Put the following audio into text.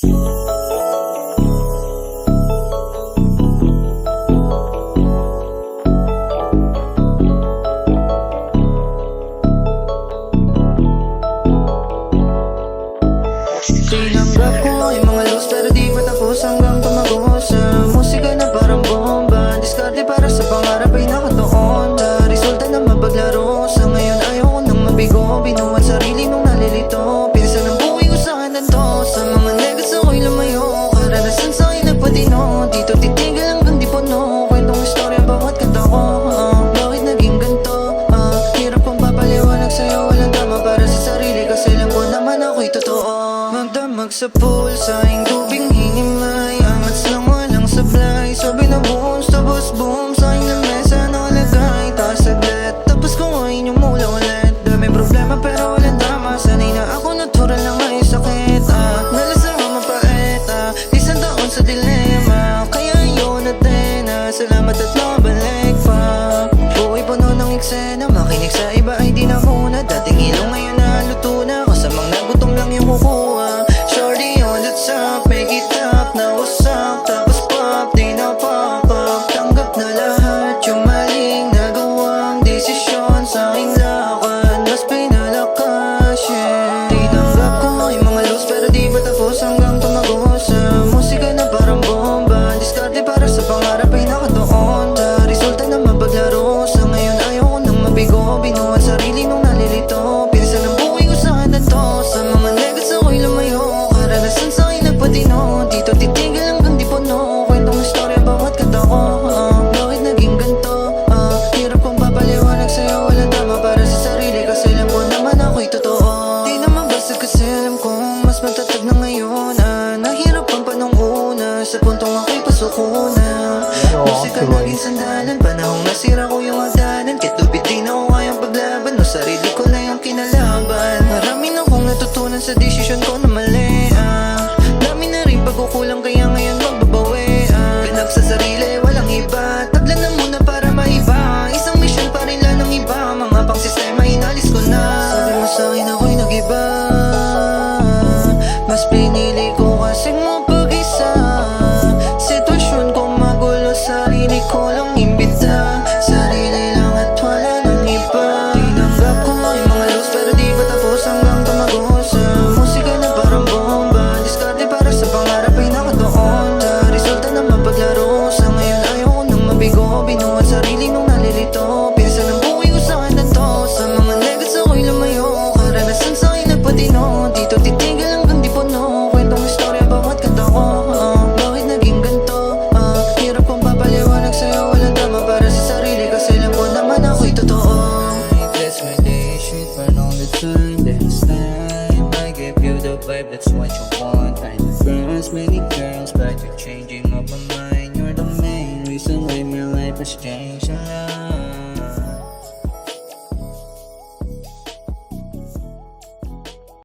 Tinanggap ko yung mga lows pero di pa tapos hanggang tumago sa musika na parang bomba. Diskarte para sa pangarap ay nakatuon na resulta na mapaglaro. Sa ngayon ayaw ko nang mabigo, binuwan sarili nung nalilito. Pinsa ng buhay ko sa kanto, sa mga negats ako'y lumayo. Karanasan sa akin nagpatino, dito titigil hanggang di puno. Kwentong istorya bawat kanta ko, bakit naging ganto? Hirap kong papaliwanag sa'yo, walang tama para sa sarili kasi alam ko naman ako'y totoo. Magdamag sa pool, saing tubig hinimay, angats lang walang sablay. Sabi na boom, tapos boom, saing lamesa nakalagay. Taas saglit, tapos kumain yung mula ulit. Dami problema pero walang drama, sanay na ako natural lang may sakit. Nalasang ang mapait, isang taon sa dilema, kaya yun natin, salamat at nakabalik pa. Buhay puno ng eksena, makinig sa iba ay di na muna. Dating ilong ngayon na luto na, kasamang nagutom lang yung kukuha. Shorty on the top, make it up, nausak, tapos pop, di na pop up. Tanggap na lahat yung maling nagawang desisyon sa aking lakad, mas pinalakas, yeah. Tinanggap ko yung mga lows pero di pa tapos hanggang tumago sa musika na parang bomba. Diskarte para sa pangarap ay nakatuon na resulta na mapaglaro. Sa ngayon ayaw ko nang mabigo, binuwan sarili nung nalilito. Pinsa ng buhay ko sa kanto, sa mga negats ako'y lumayo. Karanasan sa akin nagpatino, dito titigil hanggang di puno. Kwentong istorya bawat kanta ko, bakit naging ganto? Hirap kong papaliwanag sa'yo, walang tama para sa sarili kasi alam ko naman ako'y totoo. Di naman basta kasi alam kong mas matatag na ngayon. Nahirapan pa nung una, sa puntong ako'y pasuko na. Musika naging sandalan, panahong nasira ko yung hagdanan. Kahit lupit di na ko kayang paglaban, no sarili ko na yung kinalaban. Marami na kong natutunan sa desisyon ko na mali. Dami na rin pagkukulang kaya ngayon magbabawi. Ganap sa sarili, walang iba, tablan na muna para maiba. Isang mission pa rin lang ng iba, mga pang sistema inalis ko na. Sabi mo sa'kin ako'y nag-iba, mas pinili ko kasing mapag-isa. Sitwasyon ko magulo, sarili ko lang imbita. Sarili lang at wala nang iba. Tinanggap ko yung mga lows pero di pa tapos hanggang tumago sa musika na parang bomba. Diskarte para sa pangarap ay nakatuon na resulta na mapaglaro. Sa ngayon ayaw ko nang mabigo, binuwan sarili nung nalilito. Pinsa ng buhay ko sa kanto, sa mga negats ako'y lumayo. Karanasan sa akin nagpatino, dito titigil hanggang di puno. Kwentong istorya bawat kanta ko, bakit naging ganto? Hirap kong papaliwanag sa'yo, walang tama para sa sarili kasi alam ko naman ako'y totoo. That's my day, shit, burn all the time. This time I give you the vibe, that's what you want. I burns many girls, but you're changing up my mind. You're the main reason why my life has changed.